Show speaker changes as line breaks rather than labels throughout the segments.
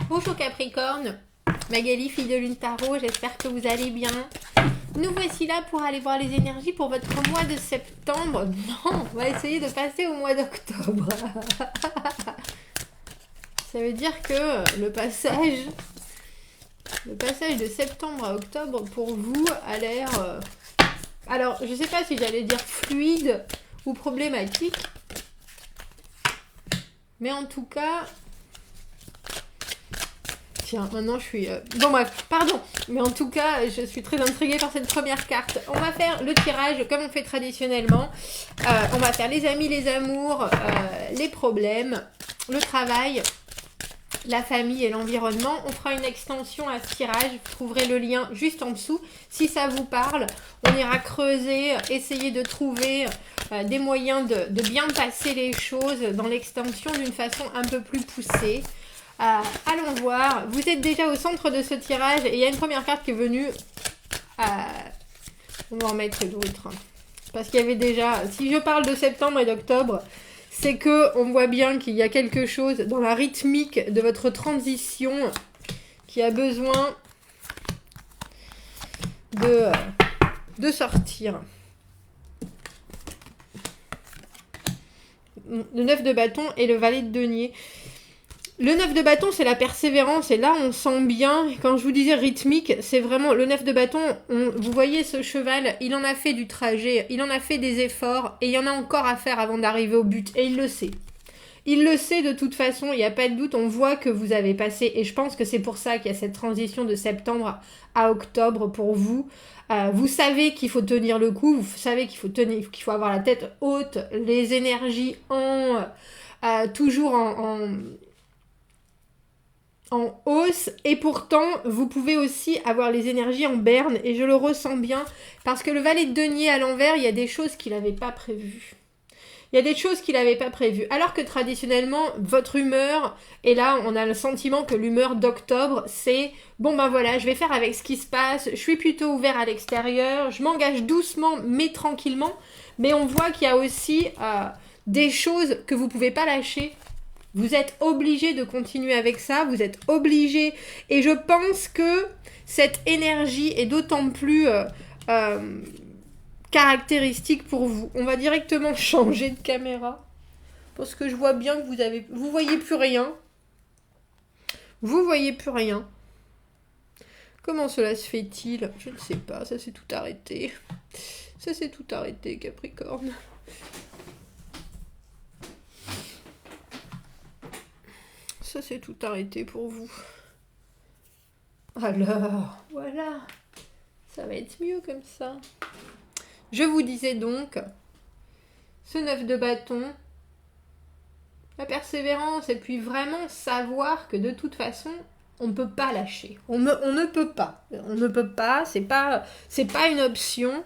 Bonjour Capricorne, Magali, fille de Lune Tarot, j'espère que vous allez bien. Nous voici là pour aller voir les énergies pour votre mois de septembre. Non, on va essayer de passer au mois d'octobre. Ça veut dire que le passage de septembre à octobre pour vous a l'air... Alors, je sais pas si j'allais dire fluide ou problématique. Mais en tout cas... Tiens, maintenant je suis... Bon bref, pardon. Mais en tout cas, je suis très intriguée par cette première carte. On va faire le tirage comme on fait traditionnellement. On va faire les amis, les amours, les problèmes, le travail, la famille et l'environnement. On fera une extension à ce tirage. Vous trouverez le lien juste en dessous. Si ça vous parle, on ira creuser, essayer de trouver des moyens de bien passer les choses dans l'extension d'une façon un peu plus poussée. Allons voir. Vous êtes déjà au centre de ce tirage et il y a une première carte qui est venue. On va en mettre d'autres. Parce qu'il y avait déjà... Si je parle de septembre et d'octobre, c'est que on voit bien qu'il y a quelque chose dans la rythmique de votre transition qui a besoin de sortir. Le 9 de bâton et le valet de denier. Le 9 de bâton, c'est la persévérance. Et là, on sent bien, quand je vous disais rythmique, c'est vraiment le 9 de bâton. Vous voyez ce cheval, il en a fait du trajet, il en a fait des efforts. Et il y en a encore à faire avant d'arriver au but. Et il le sait. Il le sait de toute façon, il n'y a pas de doute. On voit que vous avez passé. Et je pense que c'est pour ça qu'il y a cette transition de septembre à octobre pour vous. Vous savez qu'il faut tenir le coup. Vous savez qu'il faut avoir la tête haute. Les énergies toujours en hausse, et pourtant vous pouvez aussi avoir les énergies en berne, et je le ressens bien parce que le valet de denier à l'envers, il y a des choses qu'il n'avait pas prévues. Il y a des choses qu'il n'avait pas prévues, alors que traditionnellement votre humeur, et là on a le sentiment que l'humeur d'octobre c'est bon ben voilà, je vais faire avec ce qui se passe, je suis plutôt ouvert à l'extérieur, je m'engage doucement mais tranquillement, mais on voit qu'il y a aussi des choses que vous pouvez pas lâcher. Vous êtes obligé de continuer avec ça, vous êtes obligé. Et je pense que cette énergie est d'autant plus caractéristique pour vous. On va directement changer de caméra. Parce que je vois bien que vous voyez plus rien. Vous voyez plus rien. Comment cela se fait-il? Je ne sais pas, ça s'est tout arrêté. Ça s'est tout arrêté, Capricorne. Ça, c'est tout arrêté pour vous. Alors, voilà. Ça va être mieux comme ça. Je vous disais donc, ce 9 de bâton, la persévérance, et puis vraiment savoir que de toute façon, on ne peut pas lâcher. On ne peut pas. On ne peut pas, c'est pas une option.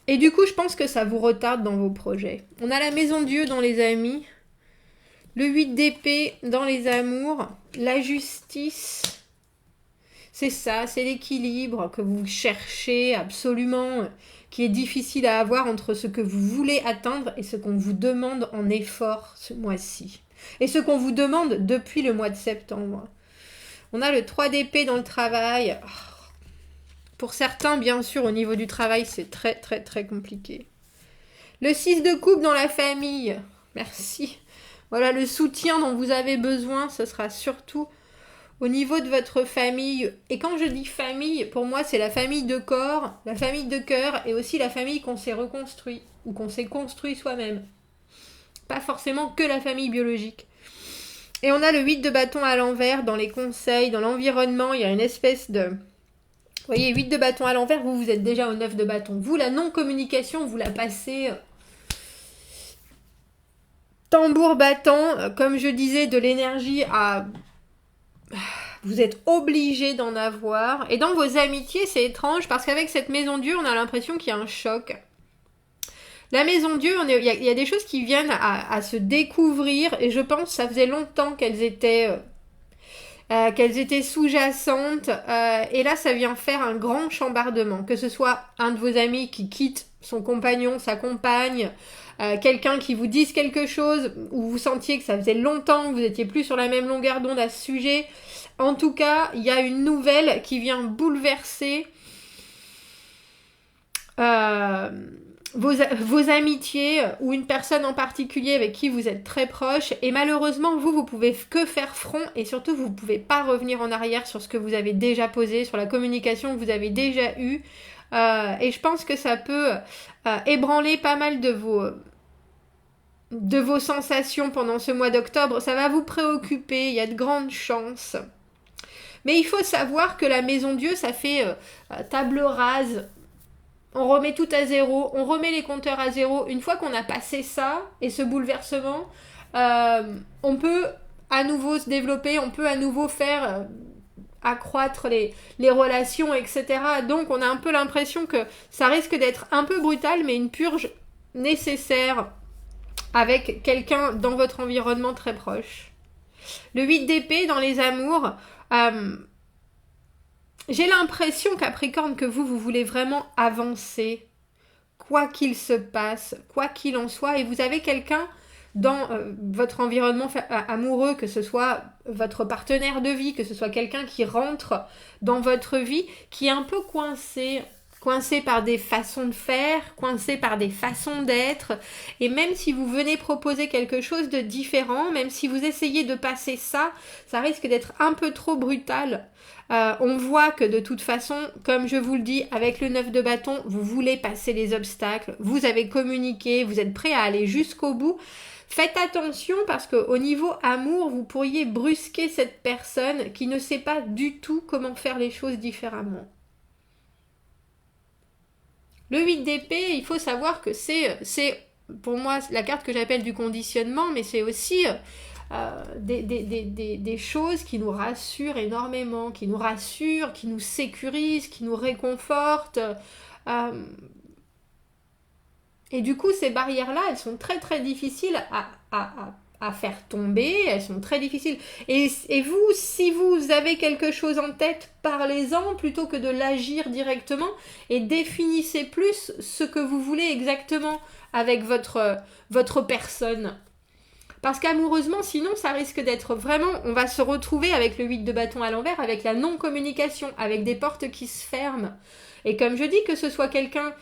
Et du coup, je pense que ça vous retarde dans vos projets. On a la maison Dieu dans les amis. Le 8 d'épée dans les amours, la justice, c'est ça, c'est l'équilibre que vous cherchez absolument, qui est difficile à avoir entre ce que vous voulez atteindre et ce qu'on vous demande en effort ce mois-ci. Et ce qu'on vous demande depuis le mois de septembre. On a le 3 d'épée dans le travail. Pour certains, bien sûr, au niveau du travail, c'est très très très compliqué. Le 6 de coupe dans la famille. Merci. Voilà, le soutien dont vous avez besoin, ce sera surtout au niveau de votre famille. Et quand je dis famille, pour moi, c'est la famille de corps, la famille de cœur et aussi la famille qu'on s'est reconstruit ou qu'on s'est construit soi-même. Pas forcément que la famille biologique. Et on a le 8 de bâton à l'envers dans les conseils, dans l'environnement. Il y a une espèce de... Vous voyez, 8 de bâton à l'envers, vous êtes déjà au 9 de bâton. Vous, la non-communication, vous la passez... Tambour battant, comme je disais, de l'énergie à... Vous êtes obligé d'en avoir. Et dans vos amitiés, c'est étrange, parce qu'avec cette maison Dieu, on a l'impression qu'il y a un choc. La maison Dieu, il y a des choses qui viennent à se découvrir, et je pense que ça faisait longtemps qu'elles étaient sous-jacentes. Et là, ça vient faire un grand chambardement. Que ce soit un de vos amis qui quitte son compagnon, sa compagne... quelqu'un qui vous dise quelque chose, où vous sentiez que ça faisait longtemps que vous n'étiez plus sur la même longueur d'onde à ce sujet. En tout cas, il y a une nouvelle qui vient bouleverser vos amitiés ou une personne en particulier avec qui vous êtes très proche, et malheureusement vous pouvez que faire front, et surtout vous ne pouvez pas revenir en arrière sur ce que vous avez déjà posé, sur la communication que vous avez déjà eue, et je pense que ça peut ébranler pas mal de vos sensations pendant ce mois d'octobre. Ça va vous préoccuper, il y a de grandes chances. Mais il faut savoir que la Maison Dieu, ça fait table rase. On remet tout à zéro, on remet les compteurs à zéro. Une fois qu'on a passé ça et ce bouleversement, on peut à nouveau se développer, on peut à nouveau faire accroître les relations, etc. Donc on a un peu l'impression que ça risque d'être un peu brutal, mais une purge nécessaire avec quelqu'un dans votre environnement très proche. Le 8 d'épée dans les amours... j'ai l'impression, Capricorne, que vous voulez vraiment avancer, quoi qu'il se passe, quoi qu'il en soit, et vous avez quelqu'un dans votre environnement amoureux, que ce soit votre partenaire de vie, que ce soit quelqu'un qui rentre dans votre vie, qui est un peu coincé par des façons de faire, coincé par des façons d'être, et même si vous venez proposer quelque chose de différent, même si vous essayez de passer ça, ça risque d'être un peu trop brutal. On voit que de toute façon, comme je vous le dis, avec le 9 de bâton, vous voulez passer les obstacles, vous avez communiqué, vous êtes prêt à aller jusqu'au bout. Faites attention parce qu'au niveau amour, vous pourriez brusquer cette personne qui ne sait pas du tout comment faire les choses différemment. Le 8 d'épée, il faut savoir que c'est pour moi la carte que j'appelle du conditionnement, mais c'est aussi des choses qui nous rassurent énormément, qui nous rassurent, qui nous sécurisent, qui nous réconfortent. Et du coup, ces barrières-là, elles sont très très difficiles à faire tomber, elles sont très difficiles. Et vous, si vous avez quelque chose en tête, parlez-en plutôt que de l'agir directement, et définissez plus ce que vous voulez exactement avec votre personne. Parce qu'amoureusement, sinon, ça risque d'être vraiment... On va se retrouver avec le 8 de bâton à l'envers, avec la non-communication, avec des portes qui se ferment. Et comme je dis, que ce soit quelqu'un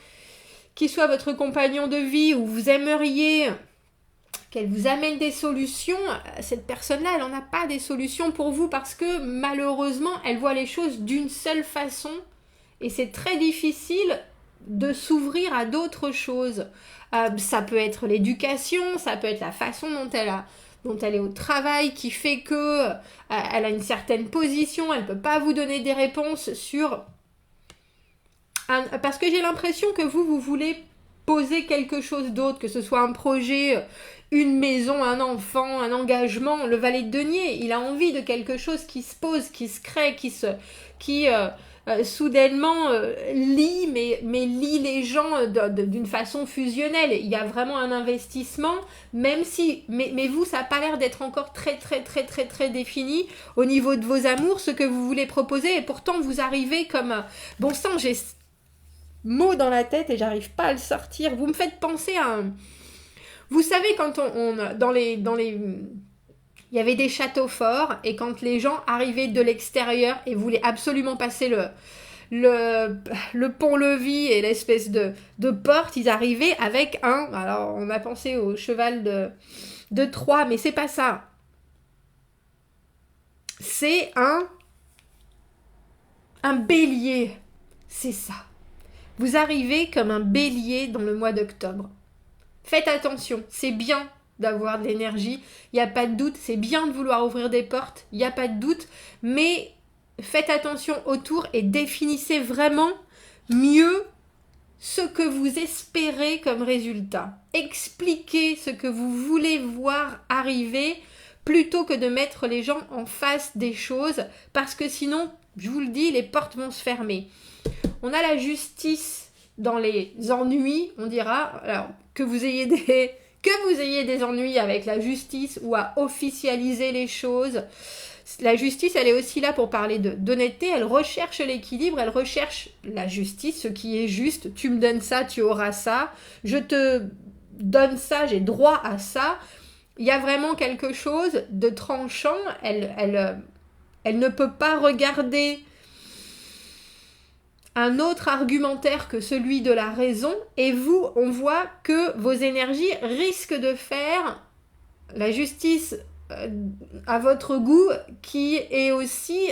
qui soit votre compagnon de vie, ou vous aimeriez qu'elle vous amène des solutions, cette personne-là, elle n'en a pas des solutions pour vous, parce que malheureusement, elle voit les choses d'une seule façon, et c'est très difficile de s'ouvrir à d'autres choses. Ça peut être l'éducation, ça peut être la façon dont elle est au travail, qui fait que elle a une certaine position, elle ne peut pas vous donner des réponses sur... Parce que j'ai l'impression que vous voulez poser quelque chose d'autre, que ce soit un projet, une maison, un enfant, un engagement. Le valet de denier, il a envie de quelque chose qui se pose, qui se crée, qui soudainement lie, mais lie les gens d'une façon fusionnelle. Il y a vraiment un investissement, même si, mais vous, ça n'a pas l'air d'être encore très très très très très défini au niveau de vos amours, ce que vous voulez proposer, et pourtant vous arrivez comme bon sang, j'ai mot dans la tête et j'arrive pas à le sortir. Vous me faites penser à un... Vous savez, quand dans les il y avait des châteaux forts, et quand les gens arrivaient de l'extérieur et voulaient absolument passer le pont-levis et l'espèce de porte, ils arrivaient avec alors on a pensé au cheval de Troie, mais c'est pas ça. C'est un bélier. C'est ça. Vous arrivez comme un bélier dans le mois d'octobre. Faites attention, c'est bien d'avoir de l'énergie, il n'y a pas de doute, c'est bien de vouloir ouvrir des portes, il n'y a pas de doute, mais faites attention autour et définissez vraiment mieux ce que vous espérez comme résultat. Expliquez ce que vous voulez voir arriver plutôt que de mettre les gens en face des choses, parce que sinon, je vous le dis, les portes vont se fermer. On a la justice dans les ennuis, on dira, alors que vous ayez des ennuis avec la justice ou à officialiser les choses. La justice, elle est aussi là pour parler d'honnêteté, elle recherche l'équilibre, elle recherche la justice, ce qui est juste. Tu me donnes ça, tu auras ça. Je te donne ça, j'ai droit à ça. Il y a vraiment quelque chose de tranchant. Elle ne peut pas regarder un autre argumentaire que celui de la raison. Et vous, on voit que vos énergies risquent de faire la justice à votre goût, qui est aussi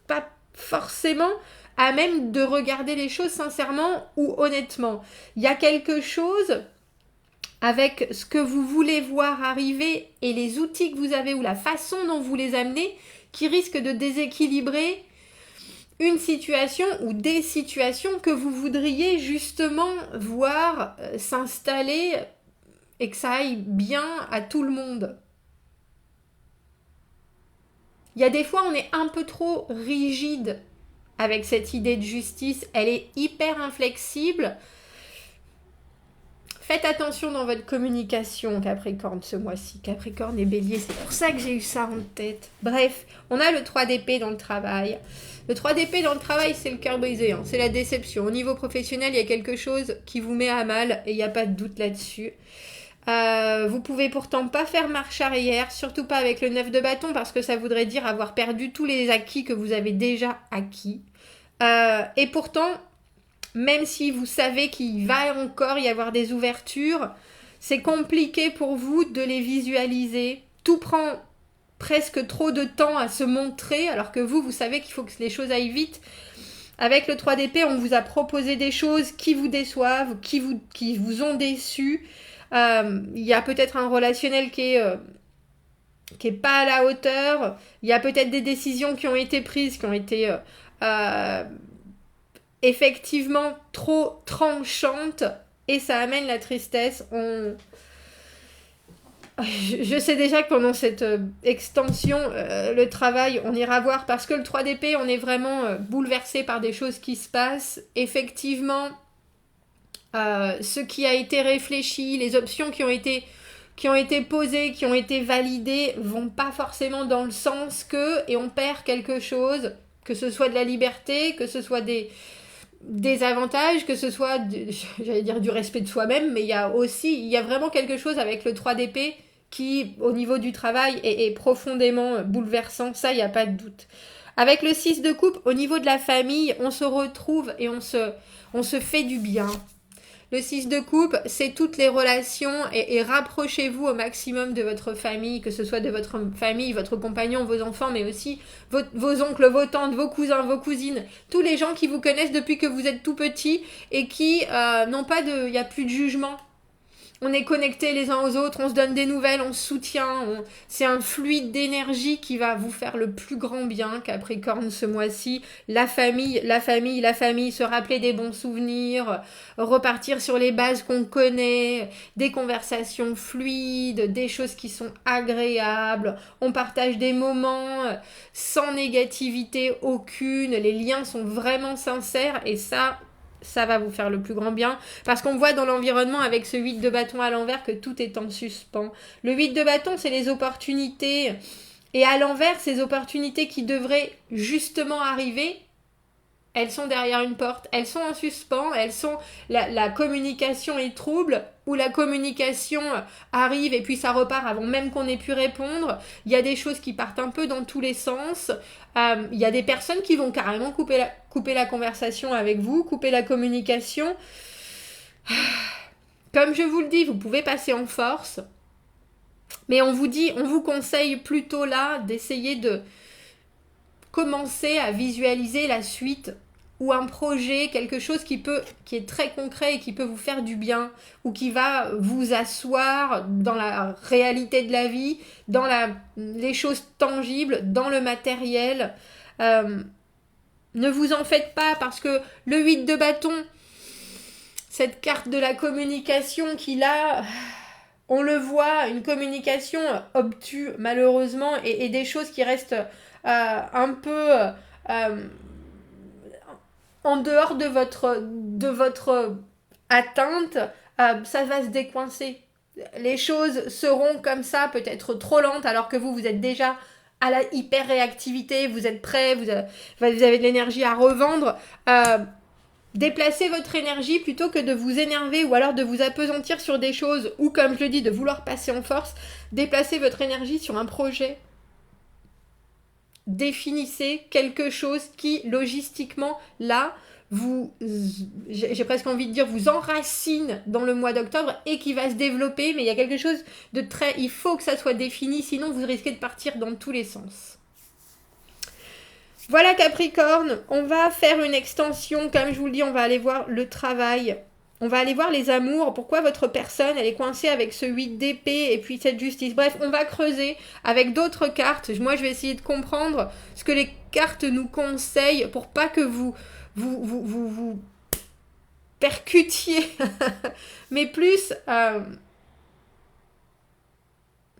pas forcément à même de regarder les choses sincèrement ou honnêtement. Il y a quelque chose avec ce que vous voulez voir arriver et les outils que vous avez ou la façon dont vous les amenez qui risque de déséquilibrer une situation ou des situations que vous voudriez justement voir s'installer et que ça aille bien à tout le monde. Il y a des fois, on est un peu trop rigide avec cette idée de justice. Elle est hyper inflexible. Faites attention dans votre communication, Capricorne, ce mois-ci. Capricorne et Bélier, c'est pour ça que j'ai eu ça en tête. Bref, on a le 3 d'épée dans le travail. Le 3 d'épée dans le travail, c'est le cœur brisé, hein. C'est la déception. Au niveau professionnel, il y a quelque chose qui vous met à mal et il n'y a pas de doute là-dessus. Vous pouvez pourtant pas faire marche arrière, surtout pas avec le 9 de bâton, parce que ça voudrait dire avoir perdu tous les acquis que vous avez déjà acquis. Et pourtant, même si vous savez qu'il va encore y avoir des ouvertures, c'est compliqué pour vous de les visualiser. Tout prend presque trop de temps à se montrer, alors que vous savez qu'il faut que les choses aillent vite. Avec le 3 d'épée, on vous a proposé des choses qui vous déçoivent, qui vous ont déçu. Il y a peut-être un relationnel qui est pas à la hauteur. Il y a peut-être des décisions qui ont été prises, qui ont été effectivement trop tranchantes, et ça amène la tristesse. Je sais déjà que pendant cette extension, le travail, on ira voir, parce que le 3 d'épée, on est vraiment bouleversé par des choses qui se passent. Effectivement, ce qui a été réfléchi, les options qui ont été posées, qui ont été validées, vont pas forcément dans le sens et on perd quelque chose, que ce soit de la liberté, que ce soit des avantages, que ce soit j'allais dire du respect de soi-même, mais il y a vraiment quelque chose avec le 3 d'épée qui, au niveau du travail, est profondément bouleversant. Ça, il n'y a pas de doute. Avec le 6 de coupe, au niveau de la famille, on se retrouve et on se fait du bien. Le 6 de coupe, c'est toutes les relations, et rapprochez-vous au maximum de votre famille, que ce soit de votre famille, votre compagnon, vos enfants, mais aussi vos oncles, vos tantes, vos cousins, vos cousines, tous les gens qui vous connaissent depuis que vous êtes tout petit et qui n'ont pas il n'y a plus de jugement. On est connectés les uns aux autres, on se donne des nouvelles, on se soutient. C'est un fluide d'énergie qui va vous faire le plus grand bien, Capricorne, ce mois-ci. La famille, se rappeler des bons souvenirs, repartir sur les bases qu'on connaît, des conversations fluides, des choses qui sont agréables. On partage des moments sans négativité aucune. Les liens sont vraiment sincères, et ça va vous faire le plus grand bien, parce qu'on voit dans l'environnement avec ce 8 de bâton à l'envers que tout est en suspens. Le 8 de bâton, c'est les opportunités, et à l'envers, ces opportunités qui devraient justement arriver, elles sont derrière une porte, elles sont en suspens, la communication est trouble, ou la communication arrive et puis ça repart avant même qu'on ait pu répondre. Il y a des choses qui partent un peu dans tous les sens. Il y a des personnes qui vont carrément couper la conversation avec vous, couper la communication. Comme je vous le dis, vous pouvez passer en force, mais on vous conseille plutôt là d'essayer de commencer à visualiser la suite, ou un projet, quelque chose qui est très concret et qui peut vous faire du bien, ou qui va vous asseoir dans la réalité de la vie, dans les choses tangibles, dans le matériel. Ne vous en faites pas, parce que le 8 de bâton, cette carte de la communication qui là, on le voit, une communication obtue malheureusement, et des choses qui restent un peu en dehors de votre atteinte, ça va se décoincer. Les choses seront comme ça, peut-être trop lentes, alors que vous êtes déjà à la hyper réactivité, vous êtes prêt, vous avez de l'énergie à revendre. Déplacez votre énergie plutôt que de vous énerver ou alors de vous appesantir sur des choses ou, comme je le dis, de vouloir passer en force. Déplacez votre énergie sur un projet. Définissez quelque chose qui, logistiquement, là, j'ai presque envie de dire, vous enracine dans le mois d'octobre et qui va se développer, mais il y a quelque chose de très... Il faut que ça soit défini, sinon vous risquez de partir dans tous les sens. Voilà Capricorne, on va faire une extension, comme je vous le dis, on va aller voir le travail, on va aller voir les amours, pourquoi votre personne, elle est coincée avec ce 8 d'épée et puis cette justice. Bref, on va creuser avec d'autres cartes. Moi, je vais essayer de comprendre ce que les cartes nous conseillent pour pas que vous percutiez, mais plus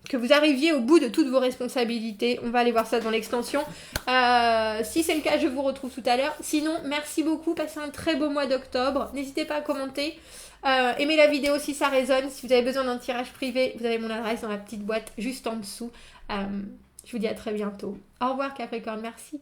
que vous arriviez au bout de toutes vos responsabilités. On va aller voir ça dans l'extension. Si c'est le cas, je vous retrouve tout à l'heure. Sinon, merci beaucoup. Passez un très beau mois d'octobre. N'hésitez pas à commenter. Aimez la vidéo si ça résonne. Si vous avez besoin d'un tirage privé, vous avez mon adresse dans la petite boîte juste en dessous. Je vous dis à très bientôt. Au revoir Capricorne, merci.